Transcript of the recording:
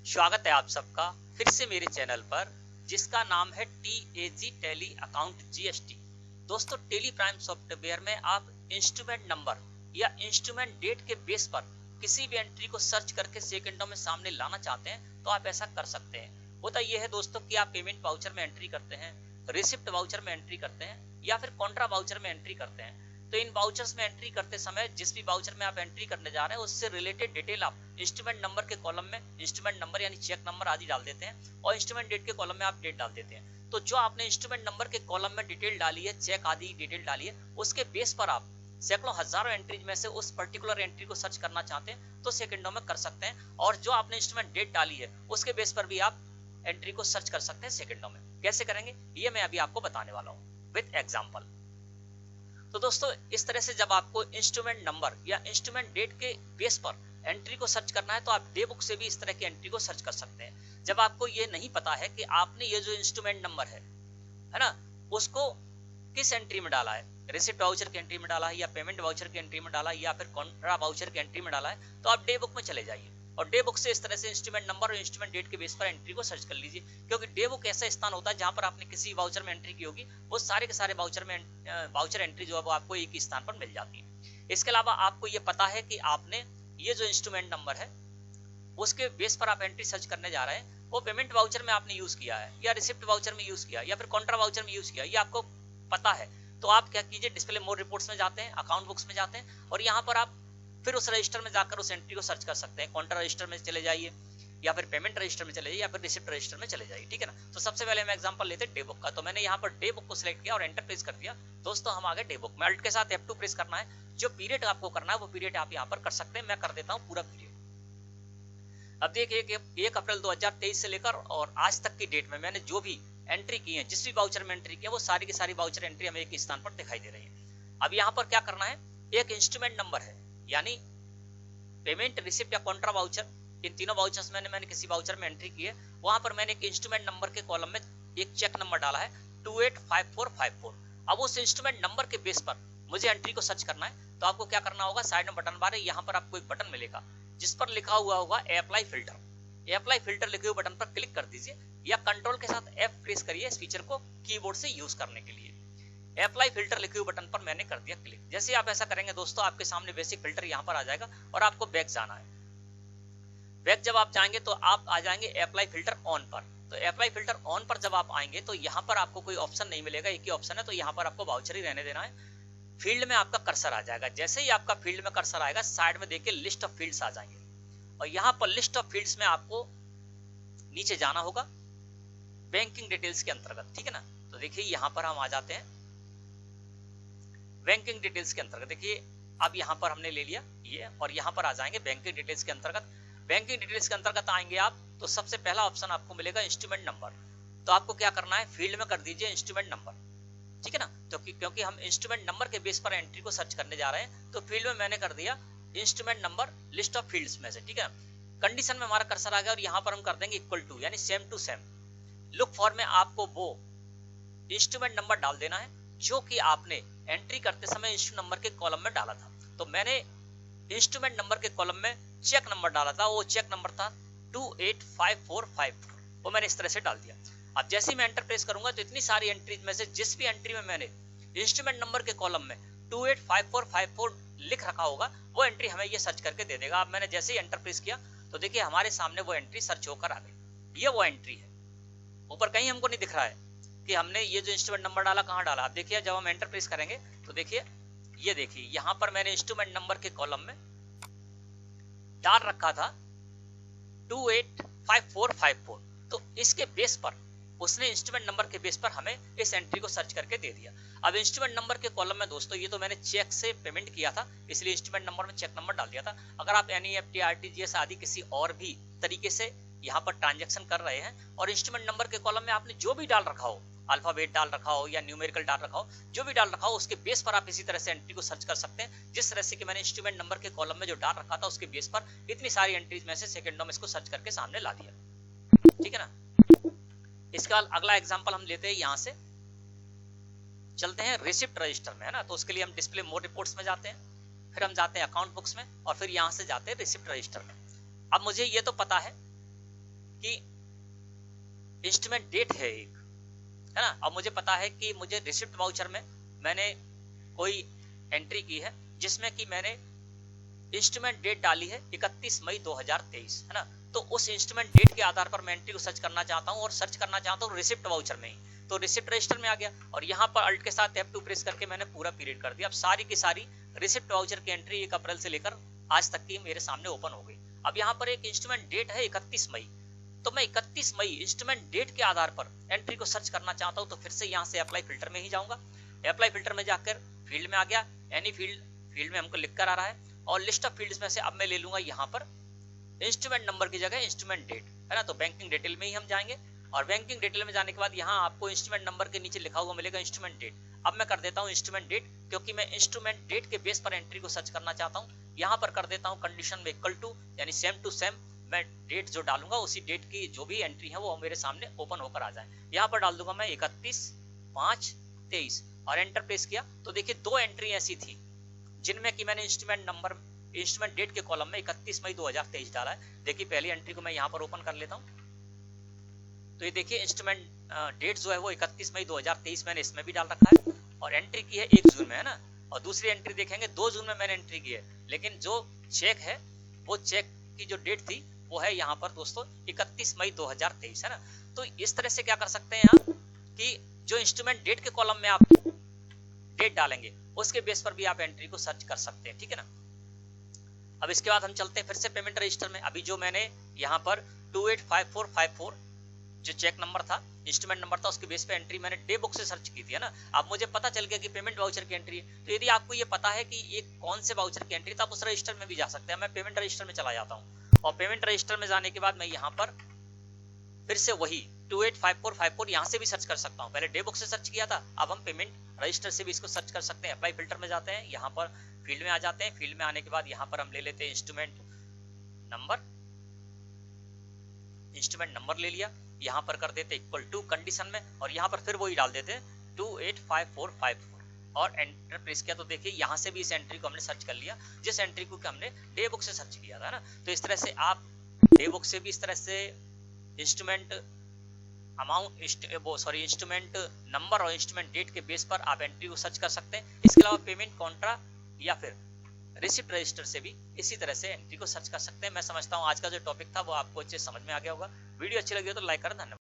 स्वागत है आप सबका फिर से मेरे चैनल पर, जिसका नाम है TAG टैली अकाउंट GST। दोस्तों, टैली प्राइम सॉफ्टवेयर में आप इंस्ट्रूमेंट नंबर या इंस्ट्रूमेंट डेट के बेस पर किसी भी एंट्री को सर्च करके सेकंडों में सामने लाना चाहते हैं तो आप ऐसा कर सकते हैं। होता यह है दोस्तों कि आप पेमेंट वाउचर में एंट्री करते हैं, रिसिप्ट वाउचर में एंट्री करते हैं या फिर कॉन्ट्रा वाउचर में एंट्री करते हैं। तो इन वाउचर्स में एंट्री करते समय जिस भी वाउचर में आप एंट्री करने जा रहे हैं उससे रिलेटेड डिटेल आप इंस्ट्रूमेंट नंबर के कॉलम में इंस्ट्रूमेंट नंबर यानी चेक नंबर आदि डाल देते हैं और इंस्ट्रूमेंट डेट के कॉलम में आप डेट डाल देते हैं। तो जो आपने इंस्ट्रूमेंट नंबर के कॉलम में डिटेल डाली है, चेक आदि डिटेल डाली है, उसके बेस पर आप सैकड़ों हजारों एंट्रीज में से उस पर्टिकुलर एंट्री को सर्च करना चाहते हैं तो सेकंडों में कर सकते हैं। और जो आपने इंस्ट्रूमेंट डेट डाली है उसके बेस पर भी आप एंट्री को सर्च कर सकते हैं सेकंडों में। कैसे करेंगे ये मैं अभी आपको बताने वाला हूँ विद एग्जांपल। तो दोस्तों, इस तरह से जब आपको इंस्ट्रूमेंट नंबर या इंस्ट्रूमेंट डेट के बेस पर एंट्री को सर्च करना है तो आप डे बुक से भी इस तरह की एंट्री को सर्च कर सकते हैं। जब आपको ये नहीं पता है कि आपने ये जो इंस्ट्रूमेंट नंबर है ना, उसको किस एंट्री में डाला है, रिसिप्ट वाउचर की एंट्री में डाला है या पेमेंट वाउचर की एंट्री में डाला है या फिर कॉन्ट्रा वाउचर की एंट्री में डाला है, तो आप डे बुक में चले जाइए और डे बुक से इस तरह से इंस्ट्रूमेंट नंबर और इंस्ट्रूमेंट डेट के बेस पर एंट्री को सर्च कर लीजिए। क्योंकि डे बुक ऐसा स्थान होता है जहां पर आपने किसी वाउचर में एंट्री की होगी, वो सारे के सारे वाउचर एंट्री जो है वो आपको एक ही स्थान पर मिल जाती है। इसके अलावा आपको ये पता है कि आपने ये जो इंस्ट्रूमेंट नंबर है उसके बेस पर आप एंट्री सर्च करने जा रहे हैं, वो पेमेंट वाउचर में आपने यूज किया है या रिसिप्ट वाउचर में यूज किया या फिर कॉन्ट्रा वाउचर में यूज किया, ये आपको पता है। तो आप क्या कीजिए, डिस्प्ले मोर रिपोर्ट्स में जाते हैं, अकाउंट बुक्स में जाते हैं और यहाँ पर आप फिर उस रजिस्टर में जाकर उस एंट्री को सर्च कर सकते हैं। कॉन्ट्रा रजिस्टर में चले जाइए या फिर पेमेंट रजिस्टर में चले जाइए या फिर रिसिप्ट रजिस्टर में चले जाइए, ठीक है ना। तो सबसे पहले हम एग्जांपल लेते हैं डे बुक का। तो मैंने यहाँ पर डे बुक को सिलेक्ट किया और एंटर प्रेस कर दिया। दोस्तों, हम आ गए डे बुक में। अल्ट के साथ F2 प्रेस करना है। जो पीरियड आपको करना है वो पीरियड आप यहाँ पर कर सकते हैं। मैं कर देता हूँ पूरा पीरियड। अब देखिए 1 अप्रैल 2023 से लेकर और आज तक की डेट में मैंने जो भी एंट्री की है, जिस भी वाउचर में एंट्री की है, वो सारी की सारी वाउचर एंट्री हमें एक स्थान पर दिखाई दे रही है। अब यहाँ पर क्या करना है, एक इंस्ट्रूमेंट नंबर है यानी पेमेंट, रिसिप्ट या कॉन्ट्रा वाउचर, इन तीनों वाउचर्स में मैंने किसी वाउचर में एंट्री की है। वहां पर मैंने एक इंस्ट्रूमेंट नंबर के कॉलम में एक चेक नंबर डाला है 285454। अब उस इंस्ट्रूमेंट नंबर के बेस पर मुझे एंट्री को सर्च करना है। तो आपको क्या करना होगा, साइड में बटन बार है, यहाँ पर आपको एक बटन मिलेगा जिस पर लिखा हुआ होगा अप्लाई फिल्टर। अप्लाई फिल्टर लिखे हुए बटन पर क्लिक कर दीजिए या कंट्रोल के साथ F प्रेस करिए इस फीचर को कीबोर्ड से यूज करने के लिए। अप्लाई फिल्टर लिखे हुए बटन पर मैंने कर दिया क्लिक। जैसे आप ऐसा करेंगे दोस्तों, आपके सामने बेसिक फिल्टर यहाँ पर आ जाएगा और आपको बैक जाना है। बैक जब आप जाएंगे तो आप आ जाएंगे अप्लाई फिल्टर ऑन पर। तो अप्लाई फिल्टर ऑन पर जब आप आएंगे तो यहाँ पर आपको कोई ऑप्शन नहीं मिलेगा, एक ही ऑप्शन है। तो यहाँ पर आपको वाउचर ही रहने देना है। फील्ड में आपका कर्सर आ जाएगा। जैसे ही आपका फील्ड में कर्सर आएगा, साइड में देखिए लिस्ट ऑफ फील्ड्स आ जाएंगे और यहाँ पर लिस्ट ऑफ फील्ड्स में आपको नीचे जाना होगा बैंकिंग डिटेल्स के अंतर्गत, ठीक है ना। तो देखिए यहाँ पर हम आ जाते हैं बैंकिंग डिटेल्स के अंतर्गत। देखिए अब यहाँ पर हमने ले लिया ये और यहाँ पर आ जाएंगे बैंकिंग डिटेल्स के अंतर्गत। बैंकिंग डिटेल्स के अंतर्गत आएंगे आप तो सबसे पहला ऑप्शन आपको मिलेगा इंस्ट्रूमेंट नंबर। तो आपको क्या करना है, फील्ड में कर दीजिए इंस्ट्रूमेंट नंबर, ठीक है ना। तो क्योंकि हम इंस्ट्रूमेंट नंबर के बेस पर एंट्री को सर्च करने जा रहे हैं तो फील्ड में मैंने कर दिया instrument number list of fields में से, ठीक है। कंडीशन में हमारा कर्सर आ गया और यहाँ पर हम कर देंगे इक्वल टू यानी same to same. Look for में आपको वो इंस्ट्रूमेंट नंबर डाल देना है जो कि आपने एंट्री करते समय इंस्ट्रूमेंट नंबर के कॉलम में डाला था। तो मैंने इंस्ट्रूमेंट नंबर के कॉलम में चेक नंबर डाला था, वो चेक नंबर था 285454, वो मैंने इस तरह से डाल दिया। अब जैसे ही मैं एंटर प्रेस करूंगा तो इतनी सारी एंट्रीज में से जिस भी एंट्री में मैंने इंस्ट्रूमेंट नंबर के कॉलम में 285454 लिख रखा होगा वो एंट्री हमें ये सर्च करके दे देगा। अब मैंने जैसे ही एंटर प्रेस किया तो देखिए हमारे सामने वो एंट्री सर्च होकर आ गई। ये वो एंट्री है। ऊपर कहीं हमको नहीं दिख रहा है कि हमने ये जो इंस्ट्रूमेंट नंबर डाला कहाँ डाला। आप देखिए जब हम एंटर प्रेस करेंगे तो देखिए ये देखिए यहाँ पर मैंने इंस्ट्रूमेंट नंबर के कॉलम में डाल रखा था 285454। तो इसके बेस पर उसने इंस्ट्रूमेंट नंबर के बेस पर हमें इस एंट्री को सर्च करके दे दिया। अब इंस्ट्रूमेंट नंबर के कॉलम में दोस्तों ये तो मैंने चेक से पेमेंट किया था इसलिए इंस्ट्रूमेंट नंबर में चेक नंबर डाल दिया था। अगर आप NEFT RTGS आदि किसी और भी तरीके से यहाँ पर ट्रांजेक्शन कर रहे हैं और इंस्ट्रूमेंट नंबर के कॉलम में आपने जो भी डाल रखा हो, अल्फाबेट डाल रखा हो या न्यूमेरिकल डाल रखा हो, जो भी डाल रखा हो उसके बेस पर आप इसी तरह से एंट्री को सर्च कर सकते हैं। जिस तरह से कि मैंने इंस्ट्रूमेंट नंबर के कॉलम में जो डाल रखा था उसके बेस पर इतनी सारी एंट्रीज में से सेकंडों में इसको सर्च करके सामने ला दिया, ठीक है ना। इसका अगला एग्जांपल हम लेते हैं, यहाँ से चलते हैं रिसिप्ट रजिस्टर में, है ना। तो उसके लिए हम डिस्प्ले मोर रिपोर्ट्स में जाते हैं, फिर हम जाते हैं अकाउंट बुक्स में और फिर यहाँ से जाते हैं रिसिप्ट रजिस्टर में। अब मुझे ये तो पता है कि इंस्ट्रूमेंट डेट है एक, है ना। अब मुझे पता है कि मुझे रिसिप्ट वाउचर में मैंने कोई एंट्री की है जिसमें कि मैंने इंस्ट्रूमेंट डेट डाली है 31 मई 2023, है ना। तो उस इंस्ट्रूमेंट डेट के आधार पर मैं एंट्री को सर्च करना चाहता हूँ और सर्च करना चाहता हूँ रिसिप्ट वाउचर में ही। तो रिसिप्ट रजिस्टर में आ गया और यहाँ पर अल्ट के साथ F2 प्रेस करके मैंने पूरा पीरियड कर दिया। अब सारी की सारी रिसिप्ट वाउचर की एंट्री 1 अप्रैल से लेकर आज तक की मेरे सामने ओपन हो गई। अब यहाँ पर एक इंस्ट्रूमेंट डेट है 31 मई, तो मैं 31 मई इंस्ट्रूमेंट डेट के आधार पर एंट्री को सर्च करना चाहता हूँ। तो फिर से यहाँ से अप्लाई फिल्टर में ही जाऊंगा। अप्लाई फिल्टर में जाकर फील्ड में आ गया, एनी फील्ड में हमको लिख कर आ रहा है और लिस्ट ऑफ फील्ड्स में से अब मैं ले लूंगा यहाँ पर इंस्ट्रूमेंट नंबर की जगह इंस्ट्रूमेंट डेट, है ना। तो बैंकिंग डिटेल में ही हम जाएंगे और बैंकिंग डिटेल में जाने के बाद यहाँ आपको इंस्ट्रूमेंट नंबर के नीचे लिखा हुआ मिलेगा इंस्ट्रूमेंट डेट। अब मैं कर देता हूँ इंस्ट्रूमेंट डेट, क्योंकि मैं इंस्ट्रूमेंट डेट के बेस पर एंट्री को सर्च करना चाहता हूँ। यहाँ पर कर देता हूँ कंडीशन में इक्वल टू, यानी सेम टू सेम मैं डेट जो डालूंगा उसी डेट की जो भी एंट्री है वो मेरे सामने ओपन होकर आ जाए। यहाँ पर डाल दूंगा मैं 31/5/23 और एंटर प्रेस किया तो देखिए 2 एंट्री ऐसी थी जिनमें कि मैंने इंस्ट्रूमेंट डेट के कॉलम में 31 मई 2023 डाला है। देखिए पहली एंट्री को मैं यहाँ पर ओपन कर लेता हूँ। तो ये देखिए इंस्ट्रूमेंट डेट जो है वो 31 मई 2023 मैंने इसमें भी डाल रखा है और एंट्री की है 1 जून में, है ना। और दूसरी एंट्री देखेंगे 2 जून में मैंने एंट्री की है, लेकिन जो चेक है वो चेक की जो डेट थी वो है यहाँ पर दोस्तों 31 मई 2023, है ना। तो इस तरह से क्या कर सकते हैं आप कि जो इंस्ट्रूमेंट डेट के कॉलम में आप डेट डालेंगे उसके बेस पर भी आप एंट्री को सर्च कर सकते हैं, ठीक है ना। अब इसके बाद हम चलते हैं फिर से पेमेंट रजिस्टर में। अभी जो मैंने यहाँ पर 285454 जो चेक नंबर था, इंस्ट्रूमेंट नंबर था, उसके बेस पे एंट्री मैंने डे बुक से सर्च की थी, है ना। अब मुझे पता चल गया कि पेमेंट वाउचर की एंट्री है। तो यदि आपको ये पता है कि ये कौन से वाउचर की एंट्री, तो आप उस रजिस्टर में भी जा सकते हैं। मैं पेमेंट रजिस्टर में चला जाता हूँ और पेमेंट रजिस्टर में जाने के बाद मैं यहाँ पर फिर से वही 285454 यहाँ से भी सर्च कर सकता हूँ। पहले डे बुक से सर्च किया था, अब हम पेमेंट रजिस्टर से भी इसको सर्च कर सकते हैं। अप्लाई फिल्टर में जाते हैं, यहाँ पर फील्ड में आ जाते हैं। फील्ड में आने के बाद यहाँ पर हम ले लेते हैं इंस्ट्रूमेंट नंबर ले लिया, यहाँ पर कर देते इक्वल टू कंडीशन में और यहाँ पर फिर वही डाल देते हैं 285454 और एंटर प्रेस किया। तो देखिए यहाँ से भी इस एंट्री को हमने सर्च कर लिया जिस एंट्री को हमने डे बुक से सर्च किया था ना। तो इस तरह से आप डे बुक से भी इस तरह से इंस्ट्रूमेंट इंस्ट्रूमेंट नंबर और इंस्ट्रूमेंट डेट के बेस पर आप एंट्री को सर्च कर सकते हैं। इसके अलावा पेमेंट कॉन्ट्रा या फिर रिसिप्ट रजिस्टर से भी इसी तरह से एंट्री को सर्च कर सकते हैं। मैं समझता हूँ आज का जो टॉपिक था वो आपको अच्छे समझ में आ गया होगा। वीडियो अच्छी लगी हो तो लाइक करें। धन्यवाद।